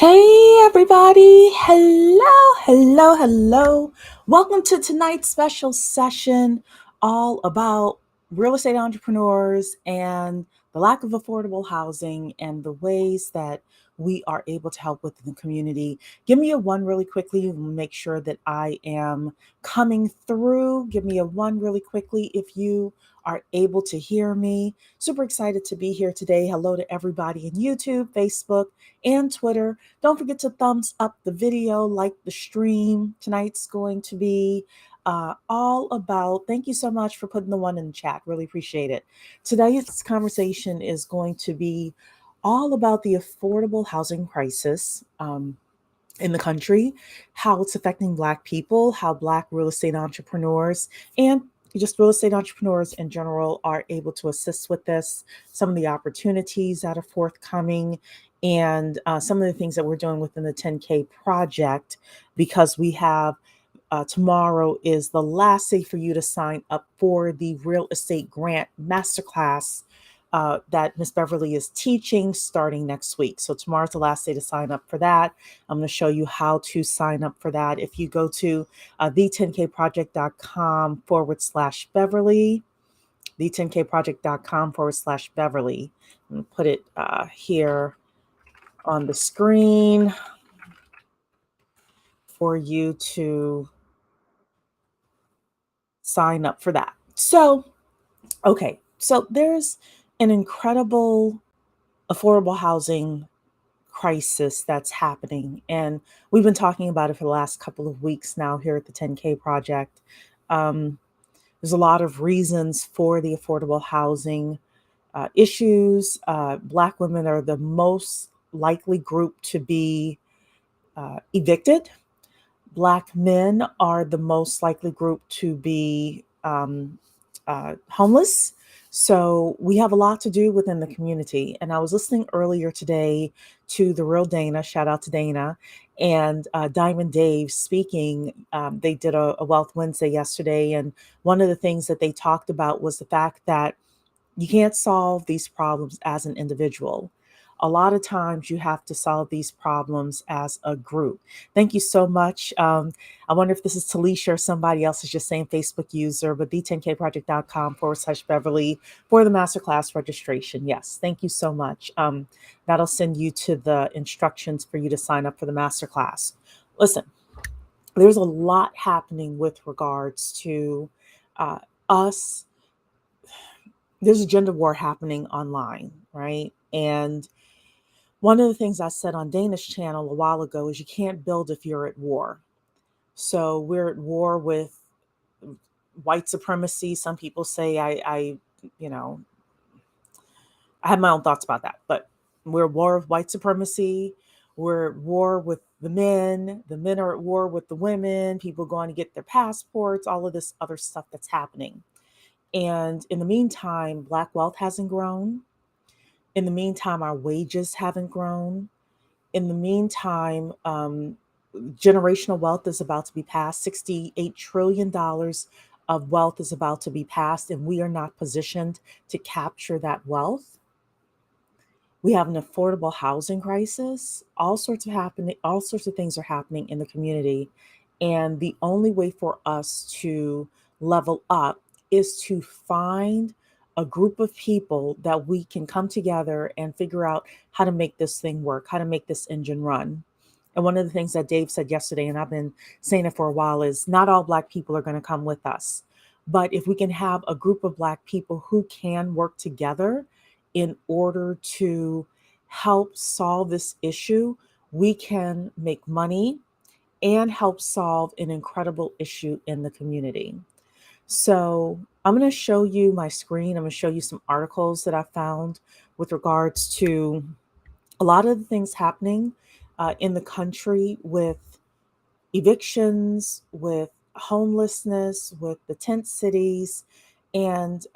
Hey everybody, hello. Welcome to tonight's special session all about real estate entrepreneurs and the lack of affordable housing and the ways that we are able to help within the community. Give me a one really quickly and make sure that I am coming through. Give me a one really quickly if you are able to hear me. Super excited to be here today. Hello to everybody in YouTube, Facebook, and Twitter. Don't forget to thumbs up the video, like the stream. Tonight's going to be all about, thank you so much for putting the one in the chat. Really appreciate it. Today's conversation is going to be all about the affordable housing crisis. In the country, how it's affecting Black people, how Black real estate entrepreneurs and just real estate entrepreneurs in general are able to assist with this, some of the opportunities that are forthcoming, and some of the things that we're doing within the 10K project, because we have tomorrow is the last day for you to sign up for the real estate grant masterclass that Miss Beverly is teaching starting next week. So tomorrow's the last day to sign up for that. I'm going to show you how to sign up for that. If you go to the10kproject.com/Beverly, the10kproject.com/Beverly, I'm going to put it here on the screen for you to sign up for that. So there's an incredible affordable housing crisis that's happening. And we've been talking about it for the last couple of weeks now here at the 10K Project. There's a lot of reasons for the affordable housing issues. Black women are the most likely group to be evicted. Black men are the most likely group to be homeless. So we have a lot to do within the community. And I was listening earlier today to the real Dana, shout out to Dana, and Diamond Dave speaking. They did a Wealth Wednesday yesterday. And one of the things that they talked about was the fact that you can't solve these problems as an individual. A lot of times you have to solve these problems as a group. Thank you so much. I wonder if this is Talisha or somebody else is just saying Facebook user, but the10kproject.com/Beverly for the masterclass registration. Yes, thank you so much. That'll send you to the instructions for you to sign up for the masterclass. Listen, there's a lot happening with regards to us. There's a gender war happening online, right? And one of the things I said on Dana's channel a while ago is you can't build if you're at war. So we're at war with white supremacy. Some people say I have my own thoughts about that, but we're at war with white supremacy. We're at war with the men. The men are at war with the women. People going to get their passports, all of this other stuff that's happening. And in the meantime, Black wealth hasn't grown. In the meantime, our wages haven't grown. In the meantime, generational wealth is about to be passed. $68 trillion of wealth is about to be passed, and we are not positioned to capture that wealth. We have an affordable housing crisis. All sorts of things are happening in the community. And the only way for us to level up is to find a group of people that we can come together and figure out how to make this thing work, how to make this engine run. And one of the things that Dave said yesterday, and I've been saying it for a while, is not all Black people are going to come with us. But if we can have a group of Black people who can work together in order to help solve this issue, we can make money and help solve an incredible issue in the community. So I'm going to show you my screen. I'm going to show you some articles that I found with regards to a lot of the things happening in the country with evictions, with homelessness, with the tent cities. And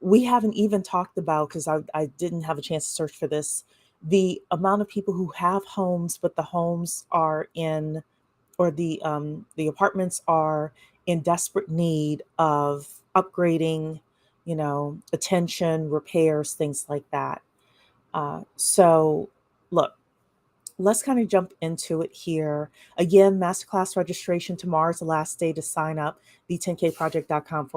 we haven't even talked about, because I didn't have a chance to search for this, the amount of people who have homes, but the homes are in, or the apartments are in desperate need of upgrading, attention, repairs, things like that. So look, let's kind of jump into it here. Again, masterclass registration tomorrow is the last day to sign up. the10kproject.com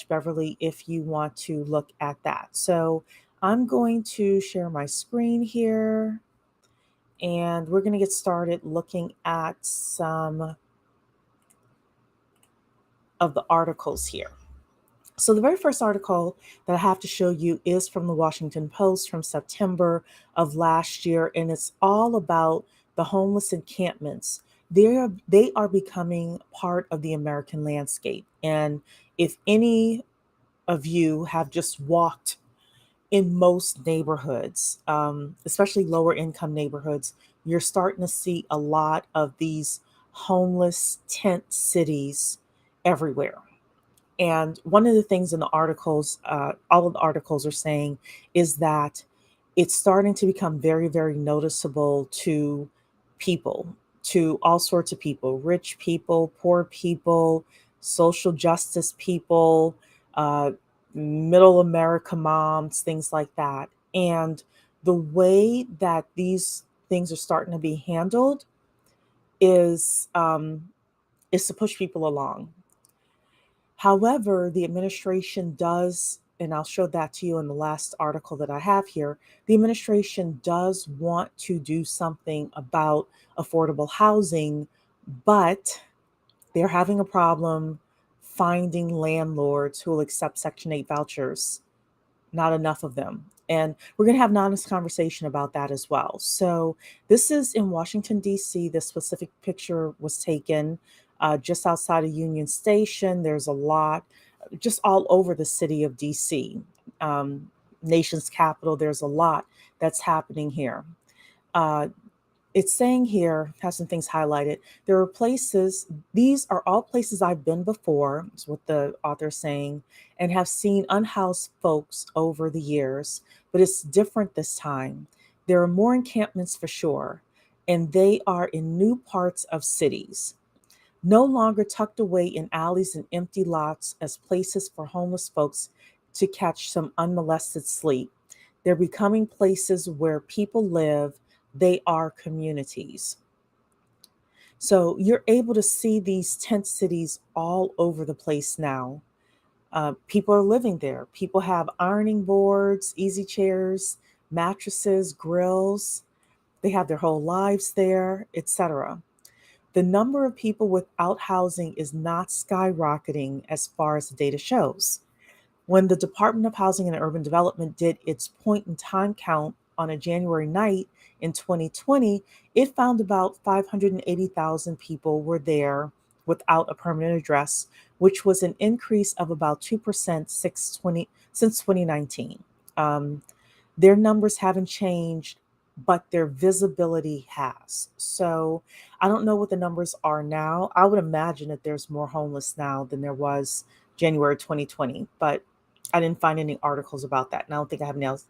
// Beverly if you want to look at that. So I'm going to share my screen here and we're going to get started looking at some of the articles here. So the very first article that I have to show you is from the Washington Post from September of last year, and it's all about the homeless encampments. They are becoming part of the American landscape. And if any of you have just walked in most neighborhoods, especially lower income neighborhoods, you're starting to see a lot of these homeless tent cities everywhere. And one of the things in the articles, all of the articles are saying, is that it's starting to become very, very noticeable to people, to all sorts of people, rich people, poor people, social justice people, uh, middle America moms, things like that. And the way that these things are starting to be handled is is to push people along. However, the administration does, and I'll show that to you in the last article that I have here, the administration does want to do something about affordable housing, but they're having a problem finding landlords who will accept Section 8 vouchers, not enough of them. And we're going to have an honest conversation about that as well. So, this is in Washington, D.C. This specific picture was taken just outside of Union Station. There's a lot just all over the city of D.C., nation's capital. There's a lot that's happening here. Uh, it's saying here, has some things highlighted. There are places, these are all places I've been before, is what the author is saying, and have seen unhoused folks over the years, but it's different this time. There are more encampments for sure, and they are in new parts of cities, no longer tucked away in alleys and empty lots as places for homeless folks to catch some unmolested sleep. They're becoming places where people live. They are communities. So you're able to see these tent cities all over the place now. People are living there. People have ironing boards, easy chairs, mattresses, grills. They have their whole lives there, etc. The number of people without housing is not skyrocketing as far as the data shows. When the Department of Housing and Urban Development did its point in time count on a January night in 2020, it found about 580,000 people were there without a permanent address, which was an increase of about 2% since 2019. Their numbers haven't changed, but their visibility has. So I don't know what the numbers are now. I would imagine that there's more homeless now than there was January 2020, but I didn't find any articles about that. And I don't think I have any else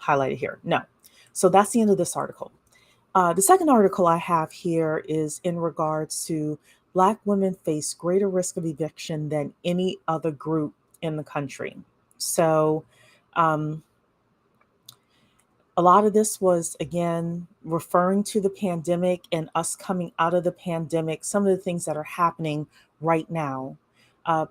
highlighted here. No. So that's the end of this article. The second article I have here is in regards to Black women face greater risk of eviction than any other group in the country. So, a lot of this was, again, referring to the pandemic and us coming out of the pandemic, some of the things that are happening right now.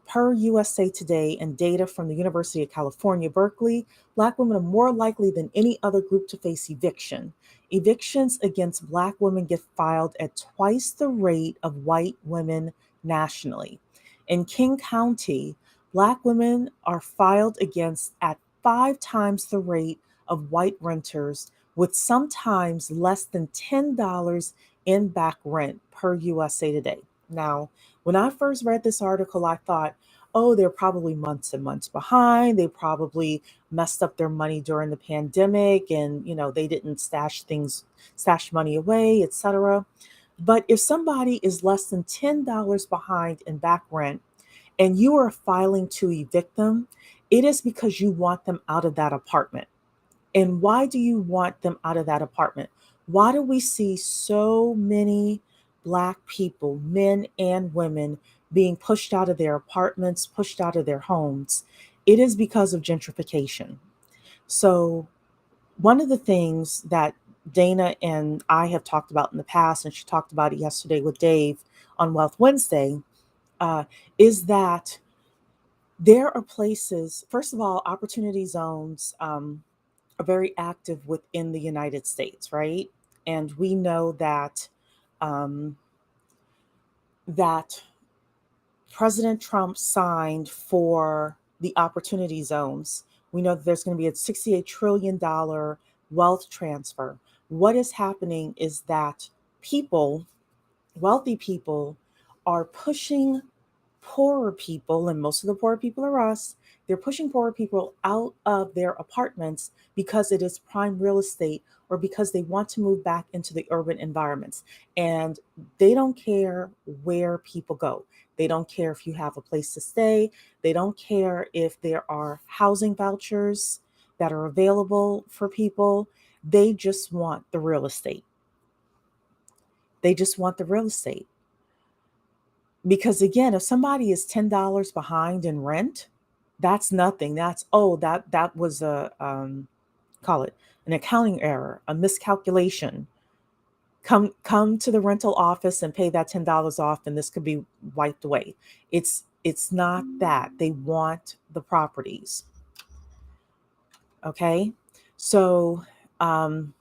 Per USA Today and data from the University of California, Berkeley, Black women are more likely than any other group to face eviction. Evictions against Black women get filed at twice the rate of white women nationally. In King County, Black women are filed against at 5 times the rate of white renters, with sometimes less than $10 in back rent per USA Today. Now, when I first read this article, I thought, oh, they're probably months and months behind. They probably messed up their money during the pandemic and, they didn't stash money away, etc. But if somebody is less than $10 behind in back rent and you are filing to evict them, it is because you want them out of that apartment. And why do you want them out of that apartment? Why do we see so many Black people, men and women, being pushed out of their apartments, pushed out of their homes? It is because of gentrification. So, one of the things that Dana and I have talked about in the past, and she talked about it yesterday with Dave on Wealth Wednesday, is that there are places, first of all, opportunity zones are very active within the United States, right? And we know um, that President Trump signed for the opportunity zones. We know that there's going to be a $68 trillion wealth transfer. What is happening is that people, wealthy people, are pushing poorer people, and most of the poor people are us, they're pushing poorer people out of their apartments because it is prime real estate or because they want to move back into the urban environments. And they don't care where people go. They don't care if you have a place to stay. They don't care if there are housing vouchers that are available for people. They just want the real estate. They just want the real estate. Because again, if somebody is $10 behind in rent, that's nothing. That's, oh, that was a call it an accounting error, a miscalculation. Come to the rental office and pay that $10 off, and this could be wiped away. It's not that. They want the properties. Okay. So among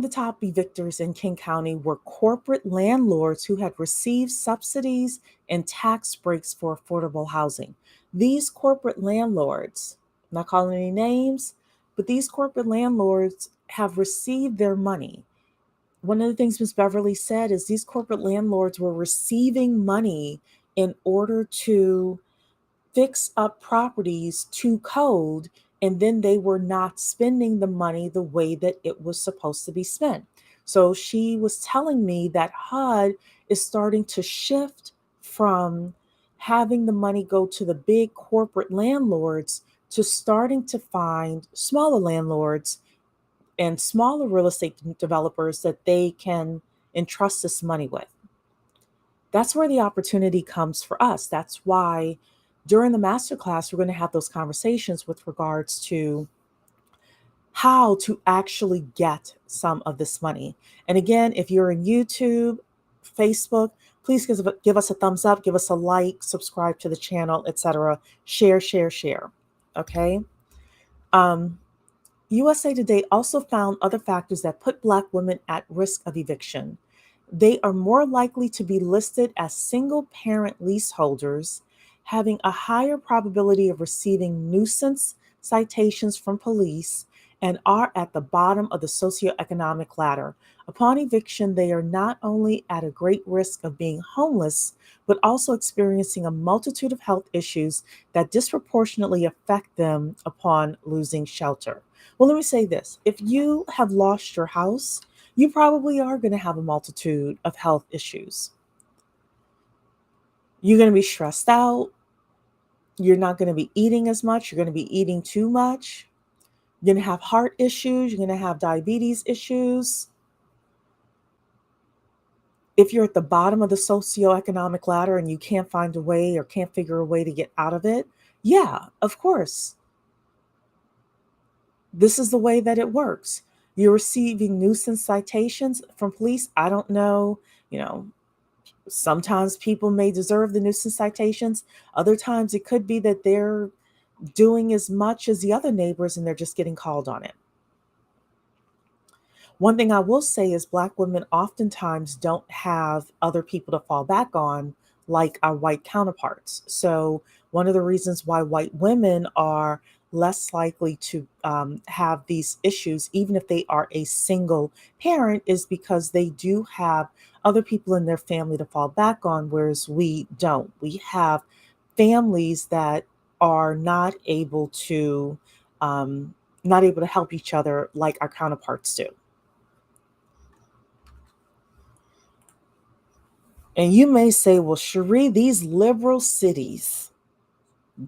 the top evictors in King County were corporate landlords who had received subsidies and tax breaks for affordable housing. These corporate landlords, I'm not calling any names, but these corporate landlords have received their money. One of the things Ms. Beverly said is these corporate landlords were receiving money in order to fix up properties to code, and then they were not spending the money the way that it was supposed to be spent. So she was telling me that HUD is starting to shift from having the money go to the big corporate landlords to starting to find smaller landlords and smaller real estate developers that they can entrust this money with. That's where the opportunity comes for us. That's why during the masterclass, we're going to have those conversations with regards to how to actually get some of this money. And again, if you're in YouTube, Facebook, please give us a thumbs up, give us a like, subscribe to the channel, etc. Share, share, share. Okay. USA Today also found other factors that put Black women at risk of eviction. They are more likely to be listed as single parent leaseholders, having a higher probability of receiving nuisance citations from police, and are at the bottom of the socioeconomic ladder. Upon eviction, they are not only at a great risk of being homeless, but also experiencing a multitude of health issues that disproportionately affect them upon losing shelter. Well, let me say this. If you have lost your house, you probably are going to have a multitude of health issues. You're going to be stressed out. You're not going to be eating as much. You're going to be eating too much. You're going to have heart issues. You're going to have diabetes issues. If you're at the bottom of the socioeconomic ladder and you can't find a way or can't figure a way to get out of it, yeah, of course. This is the way that it works. You're receiving nuisance citations from police. I don't know, you know, sometimes people may deserve the nuisance citations. Other times it could be that they're doing as much as the other neighbors and they're just getting called on it. One thing I will say is Black women oftentimes don't have other people to fall back on like our white counterparts. So, one of the reasons why white women are less likely to have these issues, even if they are a single parent, is because they do have other people in their family to fall back on, whereas we don't. We have families that are um, not able to help each other like our counterparts do. And you may say, well, Cherie, these liberal cities,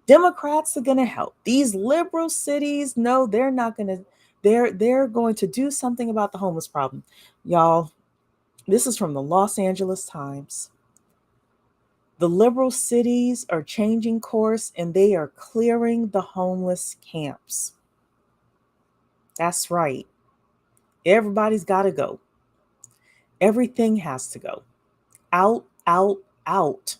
Democrats are going to help. These liberal cities, no, they're not going to, they're going to do something about the homeless problem. Y'all, this is from the Los Angeles Times. The liberal cities are changing course and they are clearing the homeless camps. That's right. Everybody's got to go. Everything has to go. Out, out, out.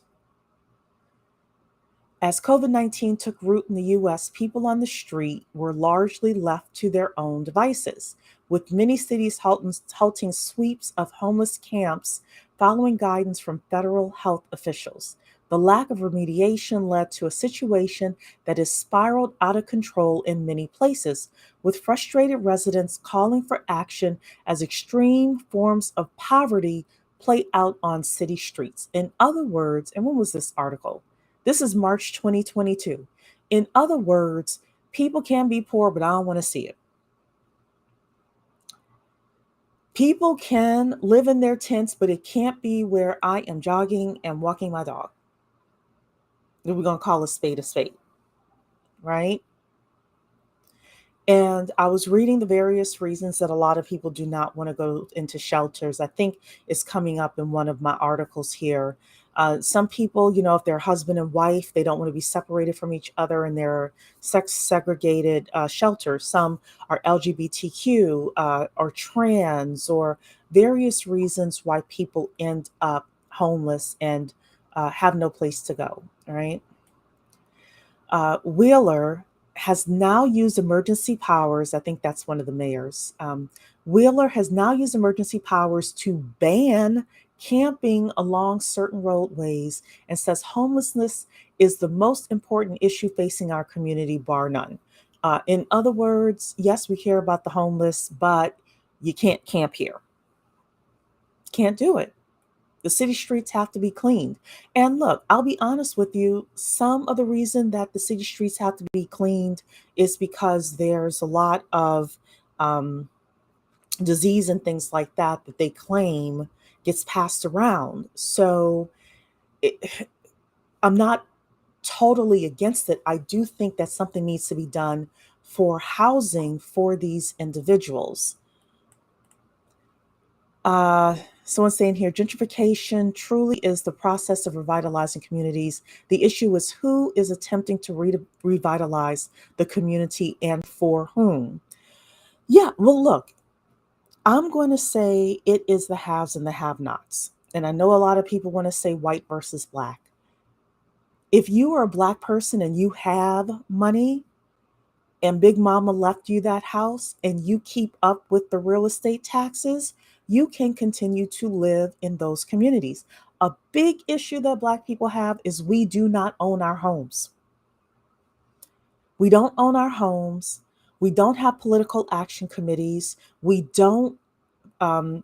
As COVID-19 took root in the US, people on the street were largely left to their own devices, with many cities halting sweeps of homeless camps following guidance from federal health officials. The lack of remediation led to a situation that has spiraled out of control in many places, with frustrated residents calling for action as extreme forms of poverty play out on city streets. In other words, and when was this article? This is March 2022. In other words, people can be poor, but I don't want to see it. People can live in their tents, but it can't be where I am jogging and walking my dog. We're going to call a spade, right? And I was reading the various reasons that a lot of people do not want to go into shelters. I think it's coming up in one of my articles here. Some people, if they're husband and wife, they don't want to be separated from each other and they're sex segregated shelters. Some are LGBTQ or trans or various reasons why people end up homeless and have no place to go, right? Wheeler has now used emergency powers. I think that's one of the mayors. Wheeler has now used emergency powers to ban camping along certain roadways and says homelessness is the most important issue facing our community, bar none. In other words, yes, we care about the homeless, but you can't camp here. Can't do it. The city streets have to be cleaned. And look, I'll be honest with you, some of the reason that the city streets have to be cleaned is because there's a lot of disease and things like that that they claim gets passed around. So I'm not totally against it. I do think that something needs to be done for housing for these individuals. Someone's saying here, gentrification truly is the process of revitalizing communities. The issue is who is attempting to revitalize the community and for whom. Yeah, well, look, I'm going to say it is the haves and the have-nots. And I know a lot of people want to say white versus black. If you are a black person and you have money, and Big Mama left you that house and you keep up with the real estate taxes, you can continue to live in those communities. A big issue that Black people have is we do not own our homes. We don't own our homes. We don't have political action committees. We don't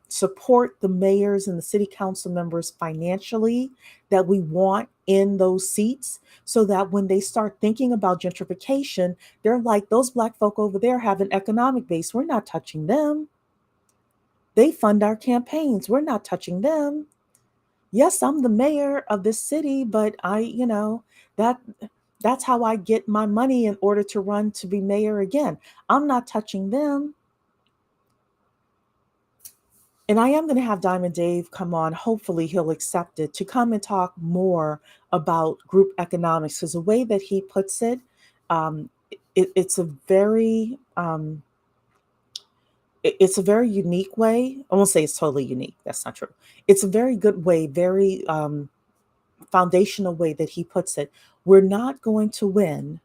support the mayors and the city council members financially that we want in those seats, so that when they start thinking about gentrification, they're like, those Black folk over there have an economic base. We're not touching them. They fund our campaigns. We're not touching them. Yes, I'm the mayor of this city, but that that's how I get my money in order to run to be mayor again. I'm not touching them. And I am going to have Diamond Dave come on. Hopefully, he'll accept it to come and talk more about group economics, because the way that he puts it, it's a very it's a very unique way. I won't say it's totally unique. That's not true. It's a very good way, very foundational way that he puts it. We're not going to win.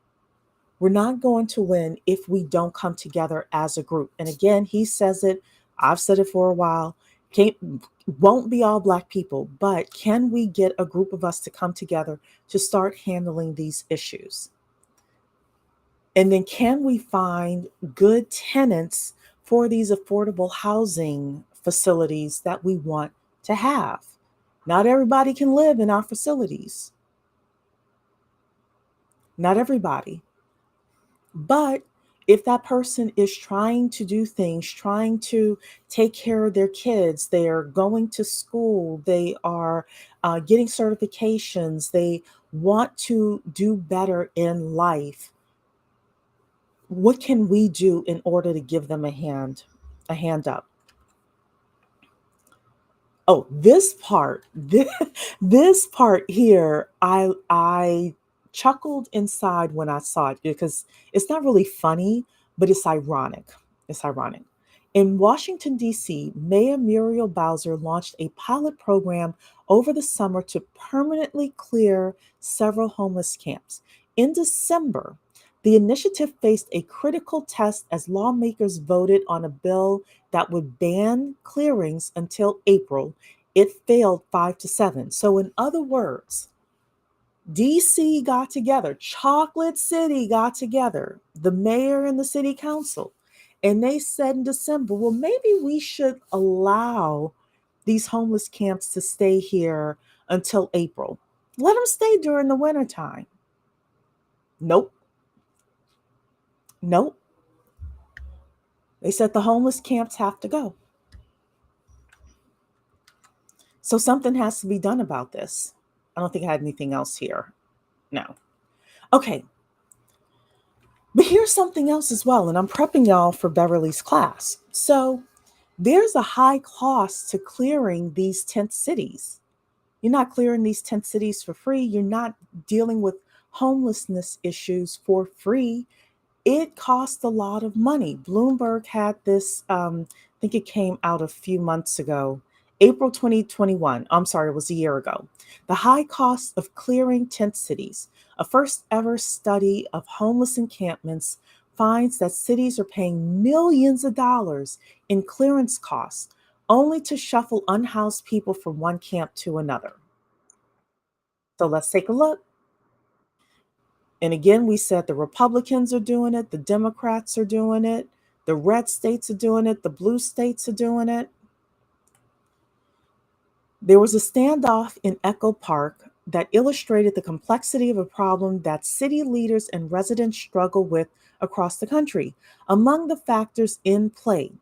We're not going to win if we don't come together as a group. And again, he says it. I've said it for a while. Won't be all Black people, but can we get a group of us to come together to start handling these issues? And then can we find good tenants for these affordable housing facilities that we want to have? Not everybody can live in our facilities. Not everybody. But if that person is trying to do things, trying to take care of their kids, they are going to school, they are getting certifications, they want to do better in life, what can we do in order to give them a hand up? Oh, this part, this part here, I chuckled inside when I saw it, because it's not really funny, but it's ironic. It's ironic. In Washington, D.C., Mayor Muriel Bowser launched a pilot program over the summer to permanently clear several homeless camps. In December, the initiative faced a critical test as lawmakers voted on a bill that would ban clearings until April. It failed 5-7. So, in other words, DC got together, Chocolate City got together, the mayor and the city council, and they said in December, well, maybe we should allow these homeless camps to stay here until April. Let them stay during the wintertime. Nope, nope. They said the homeless camps have to go. So something has to be done about this. I don't think I had anything else here. No. Okay, but here's something else as well, and I'm prepping y'all for Beverly's class. So there's a high cost to clearing these tent cities. You're not clearing these tent cities for free. You're not dealing with homelessness issues for free. It costs a lot of money. Bloomberg had this, I think it came out a few months ago, April 2021. I'm sorry, it was a year ago. The high cost of clearing tent cities. A first ever study of homeless encampments finds that cities are paying millions of dollars in clearance costs only to shuffle unhoused people from one camp to another. So let's take a look. And again, we said the Republicans are doing it, the Democrats are doing it, the red states are doing it, the blue states are doing it. There was a standoff in Echo Park that illustrated the complexity of a problem that city leaders and residents struggle with across the country. Among the factors in play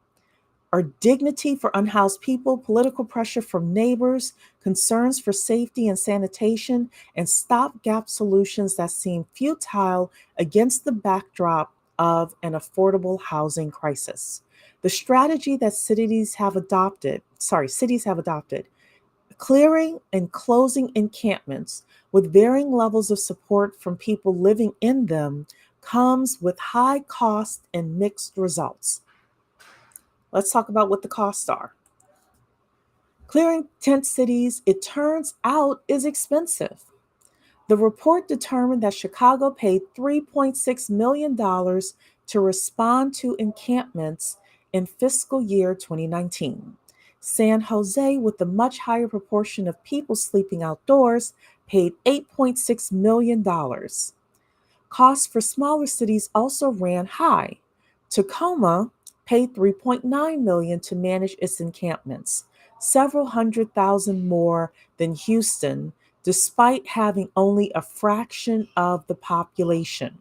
are dignity for unhoused people, political pressure from neighbors, concerns for safety and sanitation, and stopgap solutions that seem futile against the backdrop of an affordable housing crisis. The strategy that cities have adopted, clearing and closing encampments with varying levels of support from people living in them, comes with high cost and mixed results. Let's talk about what the costs are. Clearing tent cities, it turns out, is expensive. The report determined that Chicago paid $3.6 million to respond to encampments in fiscal year 2019. San Jose, with a much higher proportion of people sleeping outdoors, paid $8.6 million. Costs for smaller cities also ran high. Tacoma paid $3.9 million to manage its encampments, several hundred thousand more than Houston, despite having only a fraction of the population.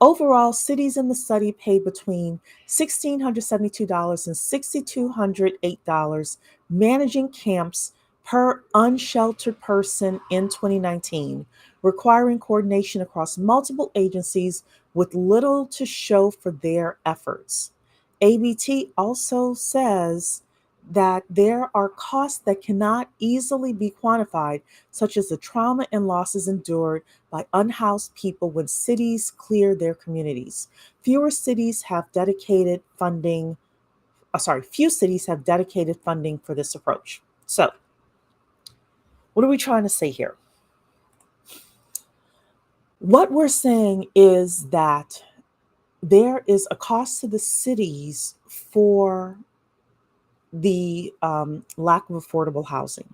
Overall, cities in the study paid between $1,672 and $6,208 managing camps per unsheltered person in 2019, requiring coordination across multiple agencies with little to show for their efforts. ABT also says that there are costs that cannot easily be quantified, such as the trauma and losses endured by unhoused people when cities clear their communities. Few cities have dedicated funding for this approach. So, what are we trying to say here? What we're saying is that there is a cost to the cities for the lack of affordable housing.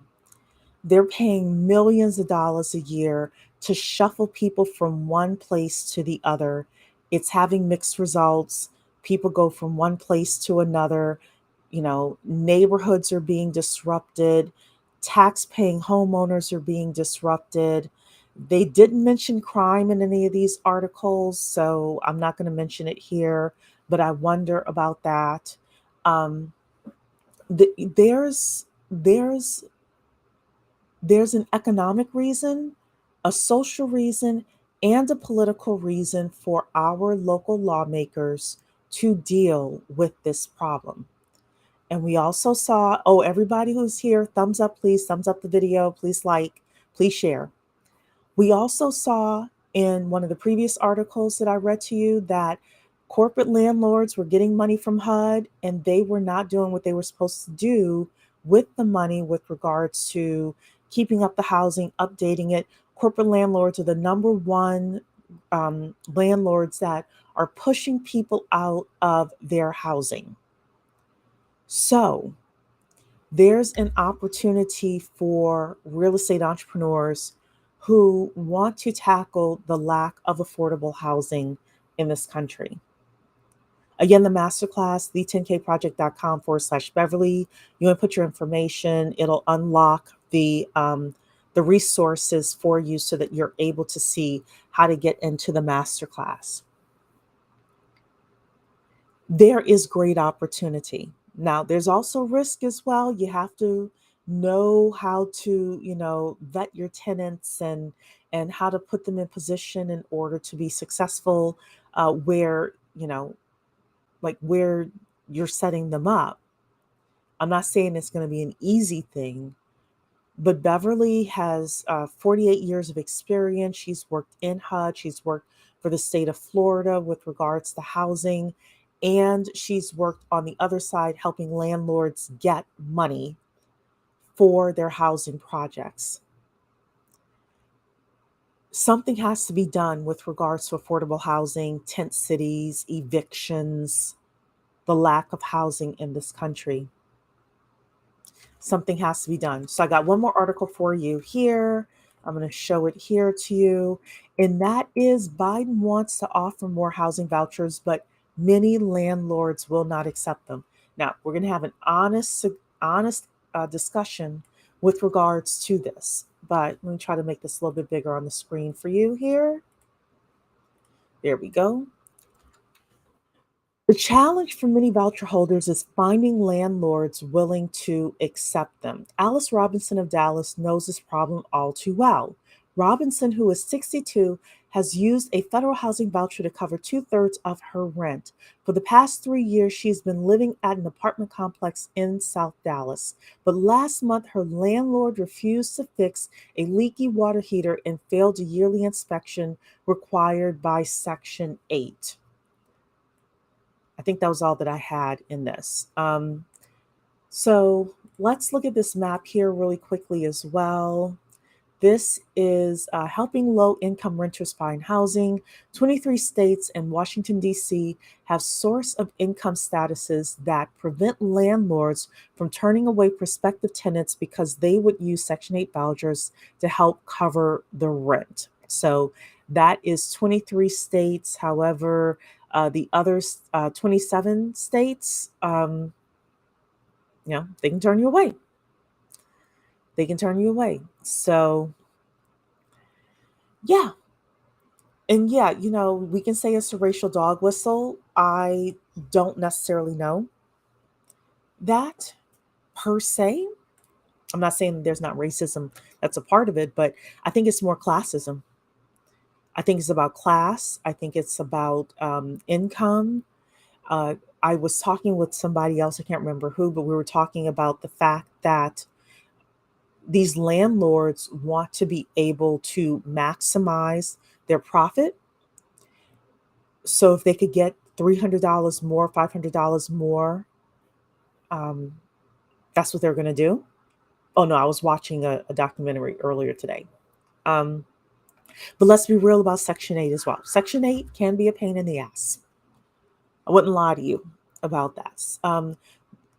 They're paying millions of dollars a year to shuffle people from one place to the other. It's having mixed results. People go from one place to another. Neighborhoods are being disrupted. Tax-paying homeowners are being disrupted. They didn't mention crime in any of these articles, so I'm not going to mention it here, but I wonder about that. Um, there's an economic reason, a social reason, and a political reason for our local lawmakers to deal with this problem. And we also saw, everybody who's here, thumbs up, please, thumbs up the video, please like, please share. We also saw in one of the previous articles that I read to you that Corporate landlords were getting money from HUD and they were not doing what they were supposed to do with the money with regards to keeping up the housing, updating it. Corporate landlords are the number one landlords that are pushing people out of their housing. So there's an opportunity for real estate entrepreneurs who want to tackle the lack of affordable housing in this country. Again, the masterclass, the10kproject.com/Beverly. You want to put your information, it'll unlock the resources for you so that you're able to see how to get into the masterclass. There is great opportunity. Now, there's also risk as well. You have to know how to, vet your tenants and how to put them in position in order to be successful where, like where you're setting them up. I'm not saying it's going to be an easy thing, but Beverly has 48 years of experience. She's worked in HUD. She's worked for the state of Florida with regards to housing. And she's worked on the other side helping landlords get money for their housing projects. Something has to be done with regards to affordable housing, tent cities, evictions, the lack of housing in this country. Something has to be done. So I got one more article for you here. I'm going to show it here to you. And that is Biden wants to offer more housing vouchers, but many landlords will not accept them. Now, we're going to have an honest discussion with regards to this. But let me try to make this a little bit bigger on the screen for you here. There we go. The challenge for many voucher holders is finding landlords willing to accept them. Alice Robinson of Dallas knows this problem all too well. Robinson, who is 62, has used a federal housing voucher to cover 2/3 of her rent. For the past 3 years, she's been living at an apartment complex in South Dallas. But last month, her landlord refused to fix a leaky water heater and failed a yearly inspection required by Section 8. I think that was all that I had in this. So let's look at this map here really quickly as well. This is helping low-income renters find housing. 23 states and Washington, D.C. have source of income statuses that prevent landlords from turning away prospective tenants because they would use Section 8 vouchers to help cover the rent. So that is 23 states. However, the other 27 states, they can turn you away. They can turn you away. So, yeah. And yeah, we can say it's a racial dog whistle. I don't necessarily know that per se. I'm not saying there's not racism that's a part of it, but I think it's more classism. I think it's about class. I think it's about income. I was talking with somebody else, I can't remember who, but we were talking about the fact that these landlords want to be able to maximize their profit. So if they could get $300 more, $500 more, that's what they're going to do. Oh no, I was watching a documentary earlier today. But let's be real about Section 8 as well. Section 8 can be a pain in the ass. I wouldn't lie to you about that.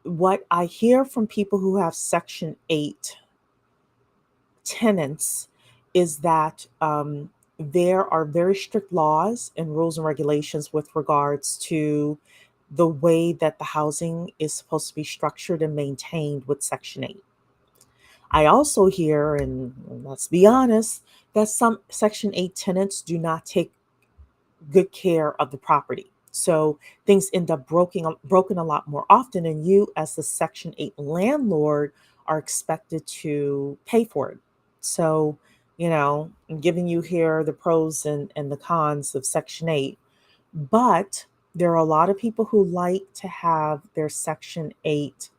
What I hear from people who have Section 8 tenants is that there are very strict laws and rules and regulations with regards to the way that the housing is supposed to be structured and maintained with Section 8. I also hear, and let's be honest, that some Section 8 tenants do not take good care of the property. So things end up broken a lot more often, and you, as the Section 8 landlord, are expected to pay for it. So, I'm giving you here the pros and the cons of Section 8. But there are a lot of people who like to have their Section 8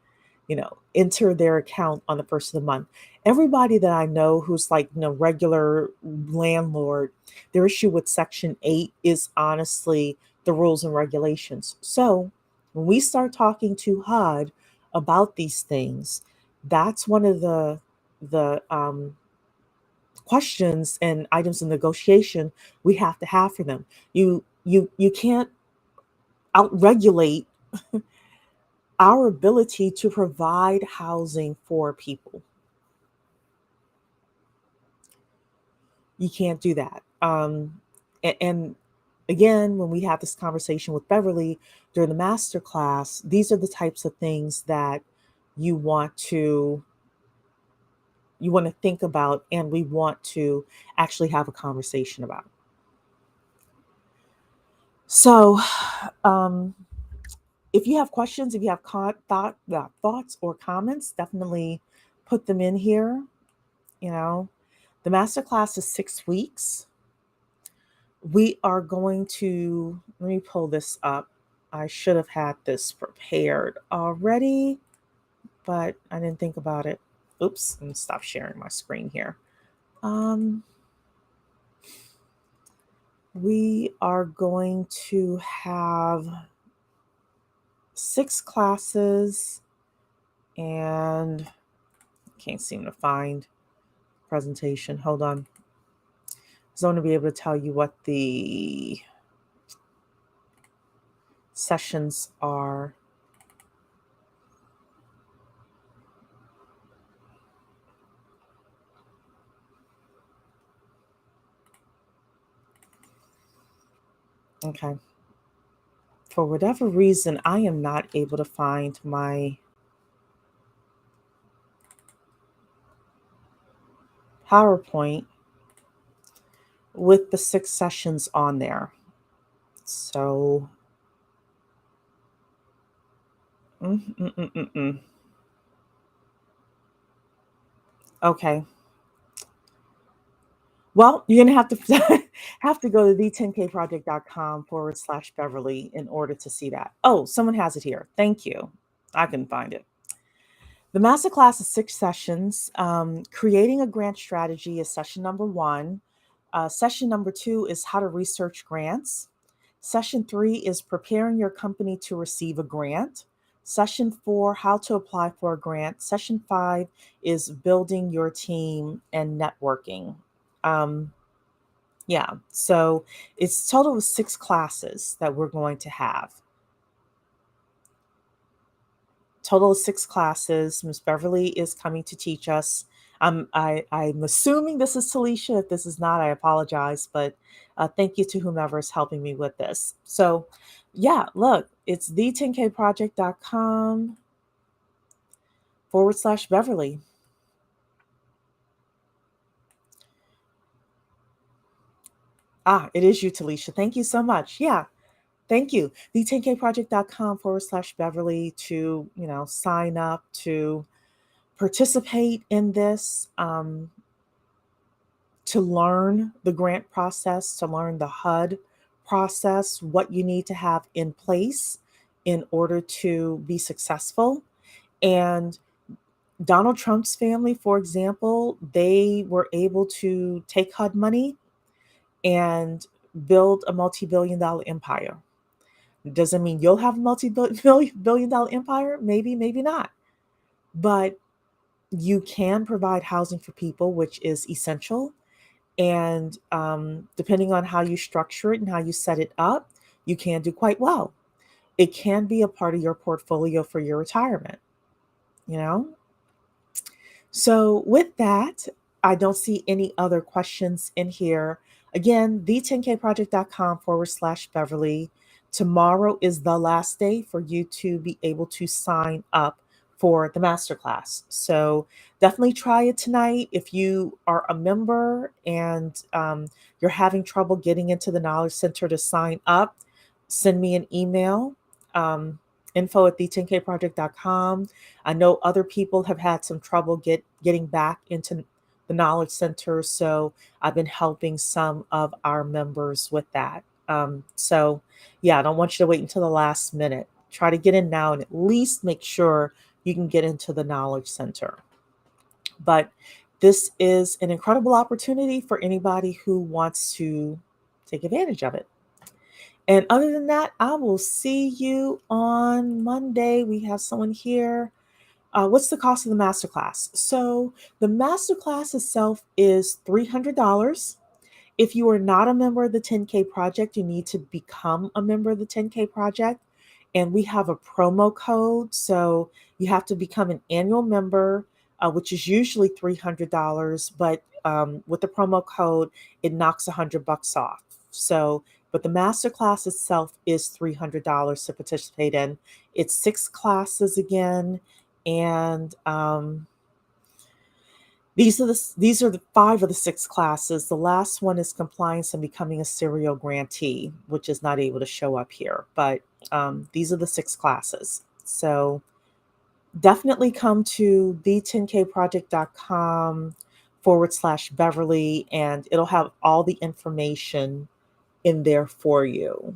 enter their account on the first of the month. Everybody that I know who's like, regular landlord, their issue with Section 8 is honestly the rules and regulations. So when we start talking to HUD about these things, that's one of the questions and items of negotiation we have for them. You can't outregulate our ability to provide housing for people. You can't do that. And again, when we have this conversation with Beverly during the master class, these are the types of things that you want to think about, and we want to actually have a conversation about. So, if you have questions, if you have thoughts or comments, definitely put them in here. The master class is 6 weeks. We are going to, let me pull this up. I should have had this prepared already, but I didn't think about it. Oops, let me stop sharing my screen here. We are going to have 6 classes, and I can't seem to find presentation. Hold on. So I want to be able to tell you what the sessions are. Okay. For whatever reason, I am not able to find my PowerPoint with the 6 sessions on there. So, okay. Well, you're going to have to go to the10kproject.com/Beverly in order to see that. Oh, someone has it here. Thank you. I can find it. The masterclass is 6 sessions. Creating a grant strategy is session number 1. Session number 2 is how to research grants. Session 3 is preparing your company to receive a grant. Session 4, how to apply for a grant. Session 5 is building your team and networking. So it's total of 6 classes that we're going to have. Total of 6 classes. Ms. Beverly is coming to teach us. I'm assuming this is Talisha. If this is not, I apologize, but thank you to whomever is helping me with this. So look, it's the10kproject.com/Beverly. It is you, Talisha. Thank you so much. Yeah. Thank you. the10kproject.com/Beverly to, sign up to participate in this, to learn the grant process, to learn the HUD process, what you need to have in place in order to be successful. And Donald Trump's family, for example, they were able to take HUD money and build a multi-billion-dollar empire. Doesn't mean you'll have a multi-billion-dollar empire. Maybe, maybe not. But you can provide housing for people, which is essential. And depending on how you structure it and how you set it up, you can do quite well. It can be a part of your portfolio for your retirement, So with that, I don't see any other questions in here. Again, the10kproject.com/Beverly. Tomorrow is the last day for you to be able to sign up for the masterclass. So definitely try it tonight. If you are a member and you're having trouble getting into the Knowledge Center to sign up, send me an email, info@the10kproject.com. I know other people have had some trouble getting back into the Knowledge Center, so I've been helping some of our members with that. I don't want you to wait until the last minute. Try to get in now and at least make sure you can get into the Knowledge Center. But this is an incredible opportunity for anybody who wants to take advantage of it. And other than that, I will see you on Monday. We have someone here. What's the cost of the masterclass? So the masterclass itself is $300. If you are not a member of the 10K Project, you need to become a member of the 10K Project. And we have a promo code. So you have to become an annual member, which is usually $300. But with the promo code, it knocks $100 off. So, but the masterclass itself is $300 to participate in. It's 6 classes again. And these are the 5 of the 6 classes. The last one is compliance and becoming a serial grantee, which is not able to show up here. But these are the 6 classes. So definitely come to the10kproject.com/Beverly, and it'll have all the information in there for you.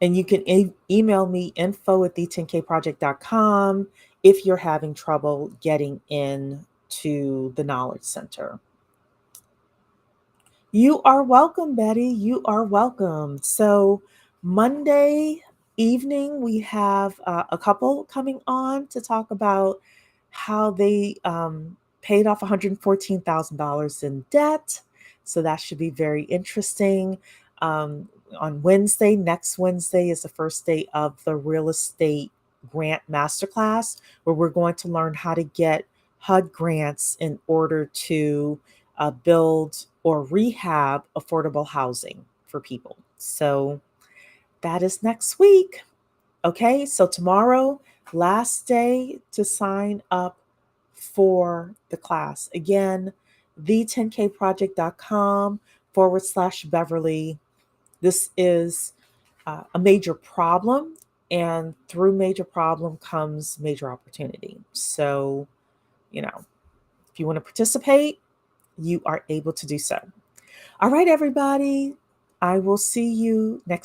And you can email me info@the10kproject.com if you're having trouble getting in to the Knowledge Center. You are welcome, Betty. You are welcome. So Monday evening, we have a couple coming on to talk about how they paid off $114,000 in debt. So that should be very interesting. On Wednesday, next Wednesday, is the first day of the real estate grant masterclass, where we're going to learn how to get HUD grants in order to build or rehab affordable housing for people. So that is next week. Okay, so tomorrow, last day to sign up for the class. Again, the10kproject.com/Beverly. This is a major problem, and through major problem comes major opportunity. So, if you want to participate, you are able to do so. All right, everybody. I will see you next